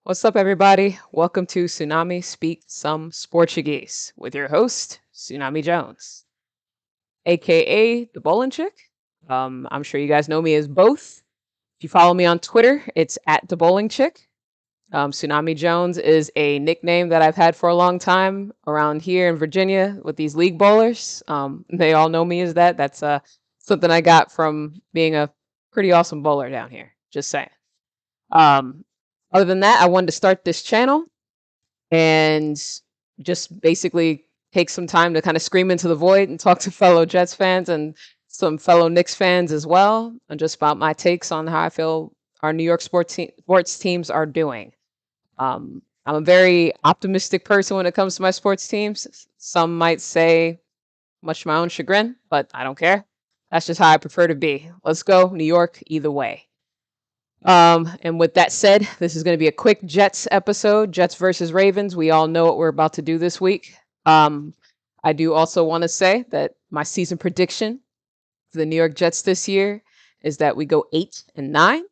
What's up, everybody? Welcome to Tsunami Speak Some Sportuguese with your host, Tsunami Jones, aka the Bowling Chick. I'm sure you guys know me as both. If you follow me on Twitter, it's at the Bowling Chick. Tsunami Jones is a nickname that I've had for a long time around here in Virginia with these league bowlers. They all know me as that. That's something I got from being a pretty awesome bowler down here. Just saying. Um, Other than that, I wanted to start this channel and just basically take some time to kind of scream into the void and talk to fellow Jets fans and some fellow Knicks fans as well, and just about my takes on how I feel our New York sports teams are doing. I'm a very optimistic person when it comes to my sports teams. Some might say, much to my own chagrin, but I don't care. That's just how I prefer to be. Let's go, New York, either way. And with that said, this is going to be a quick Jets episode, Jets versus Ravens. We all know what we're about to do this week. I do also want to say that my season prediction for the New York Jets this year is that we go 8-9. I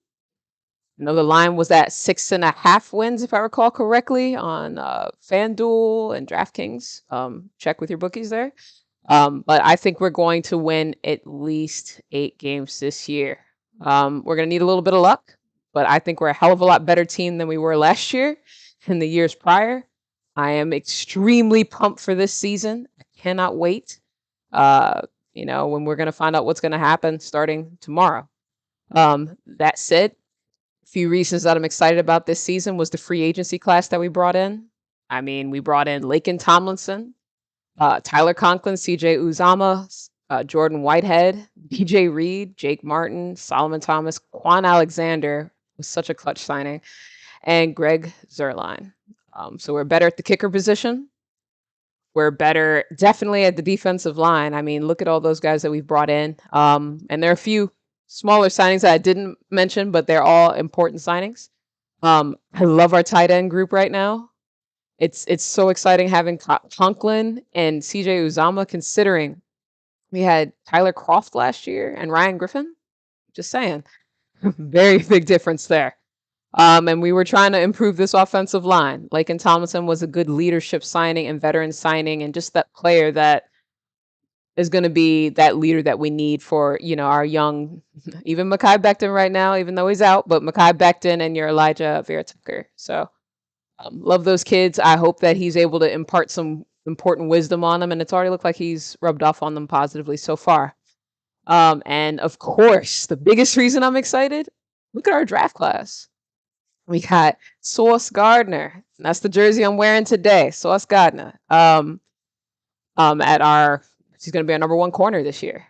know the line was at 6.5 wins, if I recall correctly, on FanDuel and DraftKings. Check with your bookies there. But I think we're going to win at least 8 games this year. We're going to need a little bit of luck, but I think we're a hell of a lot better team than we were last year and the years prior. I am extremely pumped for this season. I cannot wait. When we're going to find out what's going to happen starting tomorrow. That said, a few reasons that I'm excited about this season was the free agency class that we brought in. I mean, we brought in Laken Tomlinson, Tyler Conklin, CJ Uzama, Jordan Whitehead, BJ Reed, Jake Martin, Solomon Thomas, Quan Alexander was such a clutch signing, and Greg Zuerlein. So we're better at the kicker position. We're better definitely at the defensive line. I mean, look at all those guys that we've brought in. And there are a few smaller signings that I didn't mention, but they're all important signings. I love our tight end group right now. It's so exciting having Conklin and CJ Uzama, considering we had Tyler Croft last year and Ryan Griffin. Just saying. Very big difference there. And we were trying to improve this offensive line. Laken Tomlinson was a good leadership signing and veteran signing, and just that player that is going to be that leader that we need for, our young, even Mekhi Becton right now, even though he's out, but Mekhi Becton and your Elijah Vera Tucker. So love those kids. I hope that he's able to impart some important wisdom on them, and it's already looked like he's rubbed off on them positively so far. And of course, the biggest reason I'm excited, look at our draft class. We got Sauce Gardner. That's the jersey I'm wearing today. Sauce Gardner. He's going to be our number 1 corner this year,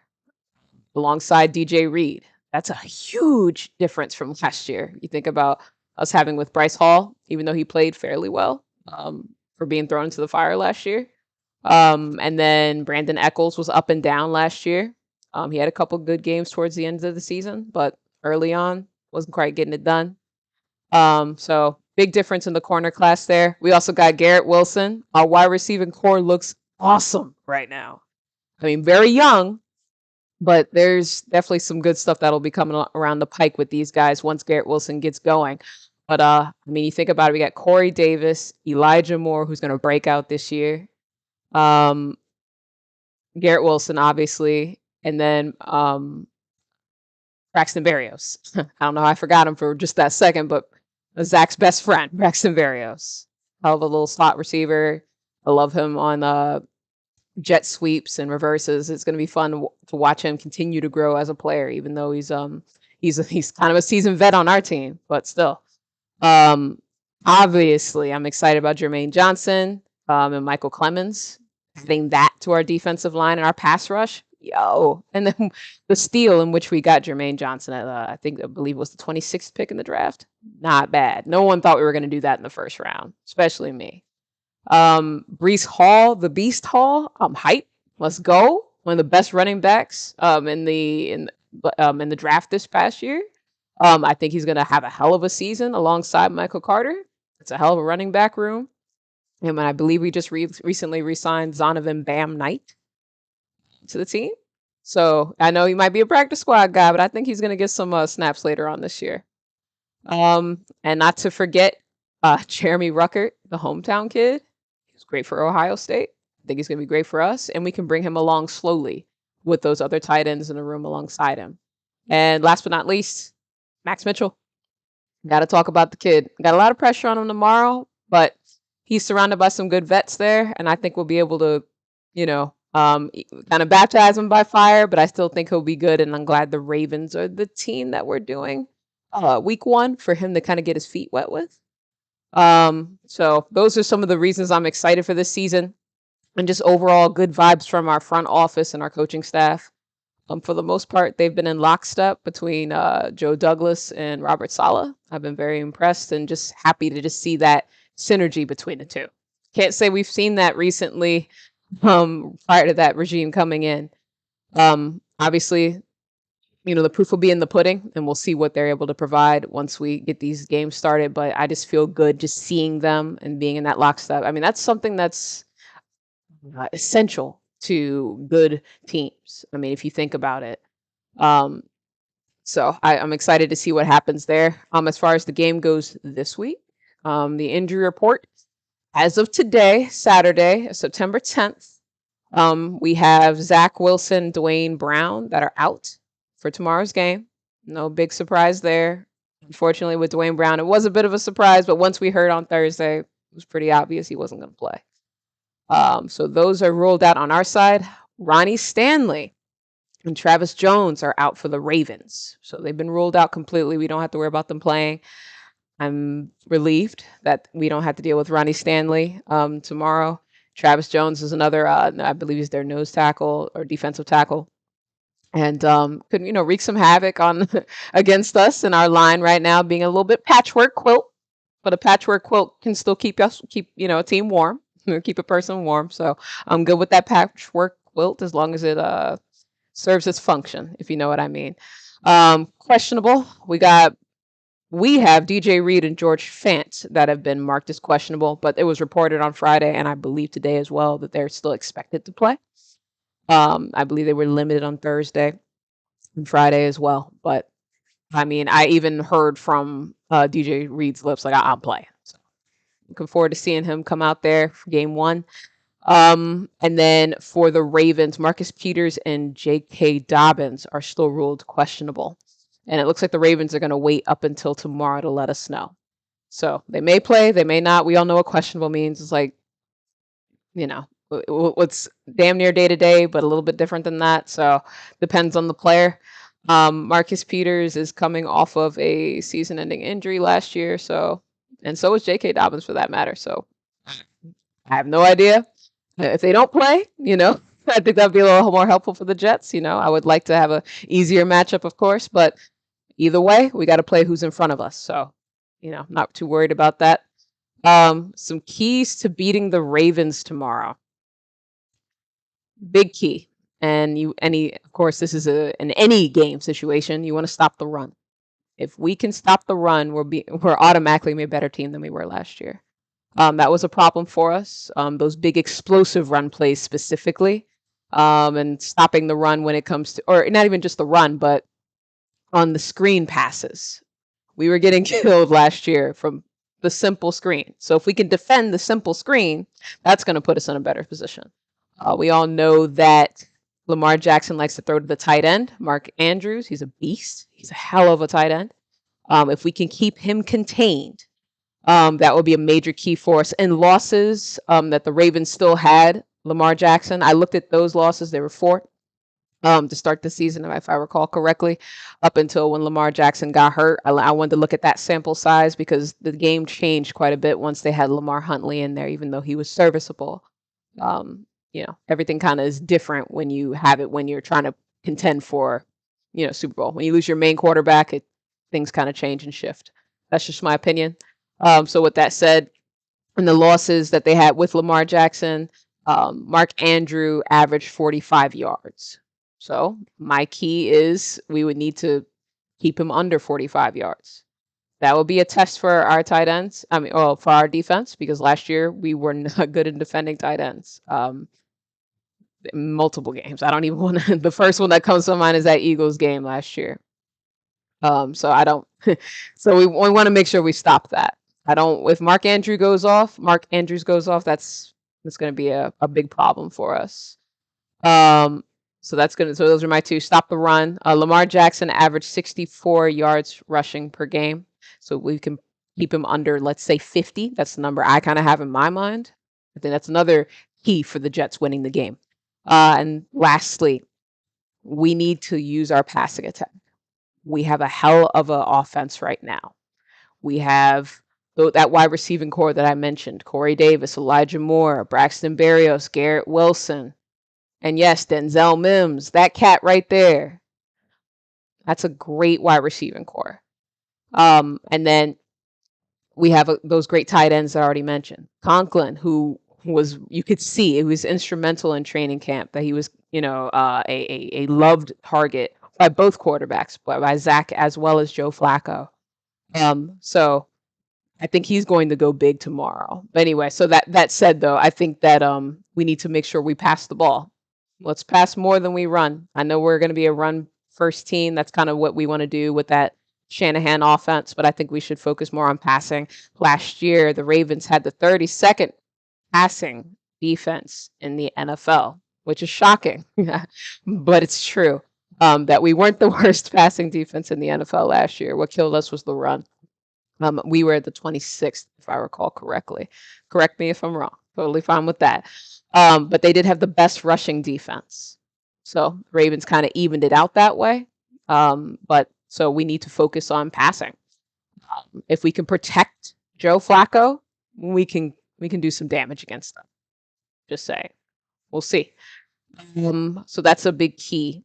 alongside DJ Reed. That's a huge difference from last year. You think about us having with Bryce Hall, even though he played fairly well, for being thrown into the fire last year. And then Brandon Eccles was up and down last year. He had a couple good games towards the end of the season, but early on wasn't quite getting it done. So big difference in the corner class there. We also got Garrett Wilson. Our wide receiving core looks awesome right now. I mean, very young, but there's definitely some good stuff that'll be coming around the pike with these guys once Garrett Wilson gets going. But you think about it, we got Corey Davis, Elijah Moore, who's going to break out this year. Garrett Wilson, obviously, and then Braxton Berrios. I don't know how I forgot him for just that second, but Zach's best friend, Braxton Berrios. Hell of a little slot receiver. I love him on jet sweeps and reverses. It's going to be fun to watch him continue to grow as a player, even though he's kind of a seasoned vet on our team, but still. Obviously, I'm excited about Jermaine Johnson and Michael Clemens. Adding that to our defensive line and our pass rush. Yo. And then the steal in which we got Jermaine Johnson at, I believe it was the 26th pick in the draft. Not bad. No one thought we were going to do that in the first round, especially me. Breece Hall, the Beast Hall. I'm hyped. Let's go. One of the best running backs in the draft this past year. I think he's going to have a hell of a season alongside Michael Carter. It's a hell of a running back room. And I believe we just recently re-signed Zonovan Bam Knight to the team. So I know he might be a practice squad guy, but I think he's going to get some snaps later on this year. And not to forget Jeremy Ruckert, the hometown kid, he was great for Ohio State. I think he's going to be great for us, and we can bring him along slowly with those other tight ends in the room alongside him. And last but not least, Max Mitchell. Got to talk about the kid. Got a lot of pressure on him tomorrow, but he's surrounded by some good vets there, and I think we'll be able to, kind of baptize him by fire. But I still think he'll be good, and I'm glad the Ravens are the team that we're doing week 1 for him to kind of get his feet wet with. So those are some of the reasons I'm excited for this season, and just overall good vibes from our front office and our coaching staff. For the most part, they've been in lockstep between Joe Douglas and Robert Saleh. I've been very impressed and just happy to just see that synergy between the two. Can't say we've seen that recently prior to that regime coming in. Obviously, the proof will be in the pudding, and we'll see what they're able to provide once we get these games started. But I just feel good just seeing them and being in that lockstep. I mean, that's something that's essential to good teams. I mean, if you think about it. So I'm excited to see what happens there. As far as the game goes this week, the injury report as of today, Saturday, September 10th, we have Zach Wilson, Dwayne Brown that are out for tomorrow's game. No big surprise there. Unfortunately, with Dwayne Brown, it was a bit of a surprise, but once we heard on Thursday, it was pretty obvious he wasn't going to play. So those are ruled out on our side. Ronnie Stanley and Travis Jones are out for the Ravens. So they've been ruled out completely. We don't have to worry about them playing. I'm relieved that we don't have to deal with Ronnie Stanley tomorrow. Travis Jones is another, I believe he's their nose tackle or defensive tackle. And could, wreak some havoc on against us in our line right now, being a little bit patchwork quilt. But a patchwork quilt can still keep a team warm. Keep a person warm. So I'm good with that patchwork quilt as long as it serves its function, if you know what I mean. Questionable. We have DJ Reed and George Fant that have been marked as questionable, but it was reported on Friday, and I believe today as well, that they're still expected to play. I believe they were limited on Thursday and Friday as well. But I mean, I even heard from DJ Reed's lips, like, I'll play. So looking forward to seeing him come out there for game 1. And then for the Ravens, Marcus Peters and J.K. Dobbins are still ruled questionable. And it looks like the Ravens are going to wait up until tomorrow to let us know. So they may play, they may not. We all know what questionable means. It's like, what's damn near day to day, but a little bit different than that. So depends on the player. Marcus Peters is coming off of a season-ending injury last year. And so is J.K. Dobbins for that matter. So I have no idea. If they don't play, I think that'd be a little more helpful for the Jets. I would like to have a easier matchup, of course, but either way, we got to play who's in front of us. So, not too worried about that. Some keys to beating the Ravens tomorrow. Big key. And of course, this is an any game situation. You want to stop the run. If we can stop the run, we're automatically a better team than we were last year. That was a problem for us. Those big explosive run plays specifically, and stopping the run when it comes to, or not even just the run, but on the screen passes. We were getting killed last year from the simple screen. So if we can defend the simple screen, that's going to put us in a better position. We all know that Lamar Jackson likes to throw to the tight end. Mark Andrews, he's a beast. He's a hell of a tight end. If we can keep him contained, that would be a major key for us. And losses that the Ravens still had, Lamar Jackson, I looked at those losses. There were 4 to start the season, if I recall correctly, up until when Lamar Jackson got hurt. I wanted to look at that sample size because the game changed quite a bit once they had Lamar Huntley in there, even though he was serviceable. Everything kind of is different when you have it, when you're trying to contend for, Super Bowl. When you lose your main quarterback, things kind of change and shift. That's just my opinion. So with that said, in the losses that they had with Lamar Jackson, Mark Andrew averaged 45 yards. So my key is we would need to keep him under 45 yards. That would be a test for our tight ends. For our defense, because last year we were not good in defending tight ends. Multiple games. I don't even want to. The first one that comes to mind is that Eagles game last year. So I don't. So we want to make sure we stop that. If Mark Andrews goes off, that's going to be a big problem for us. So those are my two. Stop the run. Lamar Jackson averaged 64 yards rushing per game. So we can keep him under, let's say, 50. That's the number I kind of have in my mind. I think that's another key for the Jets winning the game. And lastly, we need to use our passing attack. We have a hell of an offense right now. We have that wide receiving core that I mentioned: Corey Davis, Elijah Moore, Braxton Berrios, Garrett Wilson, and yes, Denzel Mims, that cat right there. That's a great wide receiving core. And then we have those great tight ends that I already mentioned. Conklin, who was, you could see, it was instrumental in training camp, that he was, a loved target by both quarterbacks, by Zach as well as Joe Flacco. So I think he's going to go big tomorrow. But anyway, so that said, though, I think that we need to make sure we pass the ball. Let's pass more than we run. I know we're going to be a run first team. That's kind of what we want to do with that Shanahan offense, but I think we should focus more on passing. Last year, the Ravens had the 32nd passing defense in the NFL, which is shocking, but it's true, that we weren't the worst passing defense in the NFL last year. What killed us was the run. We were the 26th, if I recall correctly. Correct me if I'm wrong. Totally fine with that. But they did have the best rushing defense. So Ravens kind of evened it out that way. But so we need to focus on passing. If we can protect Joe Flacco, we can do some damage against them. Just saying. We'll see. So that's a big key.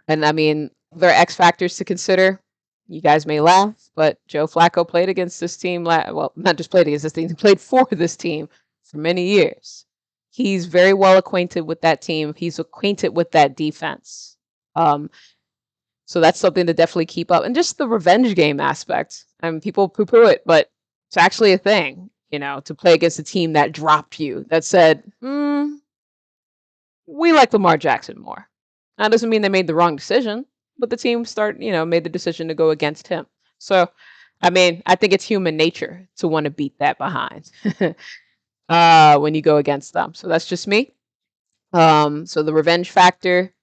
And I mean, there are X factors to consider. You guys may laugh, but Joe Flacco played against this team. Well, not just played against this team, he played for this team for many years. He's very well acquainted with that team. He's acquainted with that defense. So that's something to definitely keep up. And just the revenge game aspect. I mean, people poo-poo it, but it's actually a thing, to play against a team that dropped you, that said, we like Lamar Jackson more. That doesn't mean they made the wrong decision, but the team made the decision to go against him. So, I mean, I think it's human nature to want to beat that behind when you go against them. So that's just me. So the revenge factor,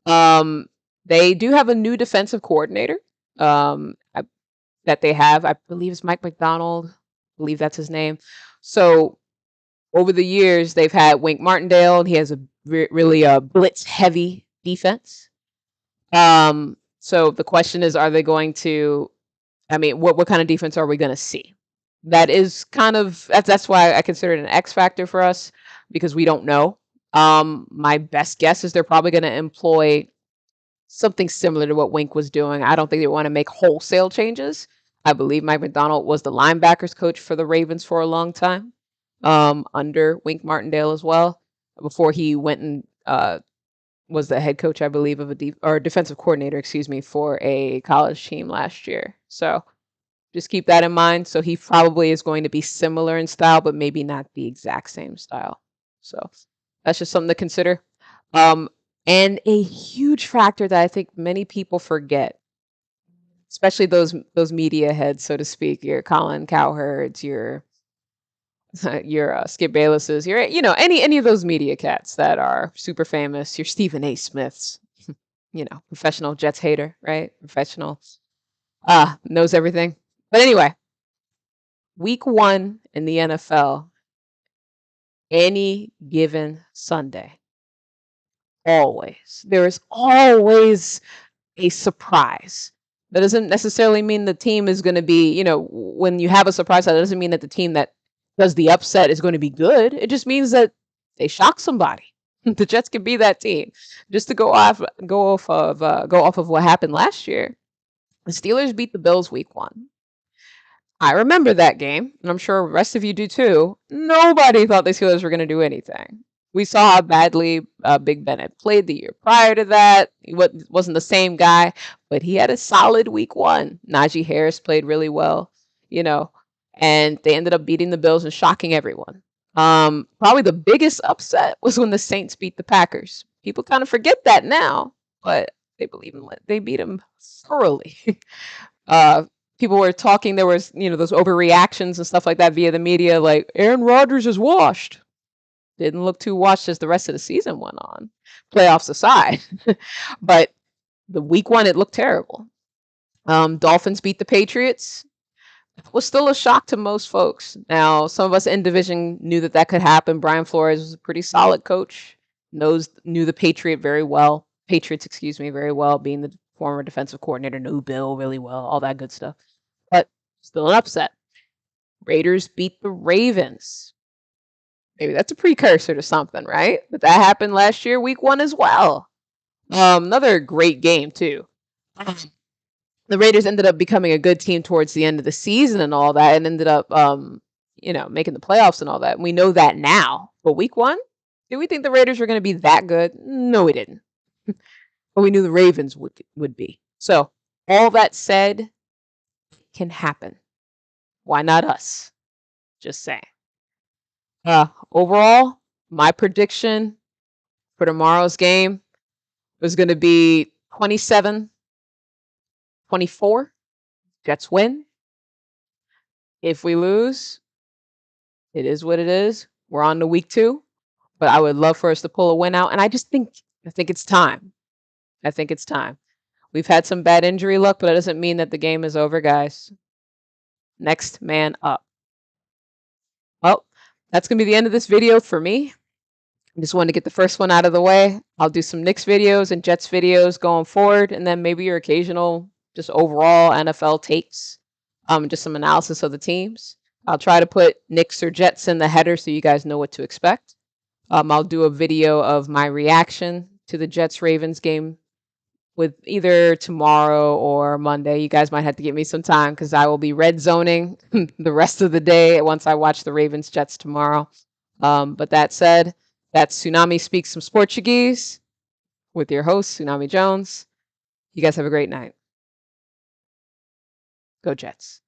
they do have a new defensive coordinator that they have. I believe it's Mike McDonald. I believe that's his name. So over the years, they've had Wink Martindale, and he has a really blitz-heavy defense. So the question is, are they going to, what kind of defense are we going to see? That is that's why I consider it an X factor for us, because we don't know. My best guess is they're probably going to employ something similar to what Wink was doing. I don't think they want to make wholesale changes. I believe Mike McDonald was the linebackers coach for the Ravens for a long time, under Wink Martindale as well, before he went and was the head coach, I believe, of defensive coordinator, for a college team last year. So just keep that in mind. So he probably is going to be similar in style, but maybe not the exact same style. So that's just something to consider. And a huge factor that I think many people forget, especially those media heads, so to speak, your Colin Cowherds, your Skip Baylesses, your any of those media cats that are super famous, your Stephen A. Smiths, professional Jets hater, right? Professional, knows everything. But anyway, week 1 in the NFL, any given Sunday, there is always a surprise. That doesn't necessarily mean the team is going to be, when you have a surprise, that doesn't mean that the team that does the upset is going to be good. It just means that they shock somebody. The Jets could be that team. Just to go off of what happened last year, the Steelers beat the Bills week 1. I remember that game, and I'm sure the rest of you do too. Nobody thought the Steelers were going to do anything. We saw how badly Big Ben had played the year prior to that. He wasn't the same guy, but he had a solid week 1. Najee Harris played really well, and they ended up beating the Bills and shocking everyone. Probably the biggest upset was when the Saints beat the Packers. People kind of forget that now, but they beat them thoroughly. people were talking, there was, those overreactions and stuff like that via the media, like Aaron Rodgers is washed. Didn't look too washed as the rest of the season went on, playoffs aside. But the week one, it looked terrible. Dolphins beat the Patriots. Was still a shock to most folks. Now, some of us in division knew that could happen. Brian Flores was a pretty solid coach. Knew the Patriots, excuse me, very well, being the former defensive coordinator, knew Bill really well, all that good stuff. But still an upset. Raiders beat the Ravens. Maybe that's a precursor to something, right? But that happened last year, week one as well. Another great game too. The Raiders ended up becoming a good team towards the end of the season and all that, and ended up, making the playoffs and all that. And we know that now. But week one, did we think the Raiders were going to be that good? No, we didn't. But we knew the Ravens would be. So all that said, can happen. Why not us? Just saying. Overall, my prediction for tomorrow's game was going to be 27-24. Jets win. If we lose, it is what it is. We're on to week 2, but I would love for us to pull a win out. And I think it's time. I think it's time. We've had some bad injury luck, but that doesn't mean that the game is over, guys. Next man up. Well, that's going to be the end of this video for me. I just wanted to get the first one out of the way. I'll do some Knicks videos and Jets videos going forward, and then maybe your occasional just overall NFL takes, just some analysis of the teams. I'll try to put Knicks or Jets in the header so you guys know what to expect. I'll do a video of my reaction to the Jets-Ravens game with either tomorrow or Monday. You guys might have to give me some time because I will be red zoning the rest of the day once I watch the Ravens-Jets tomorrow. But that said, that's Tsunami Speaks Some Portuguese with your host, Tsunami Jones. You guys have a great night. Go Jets.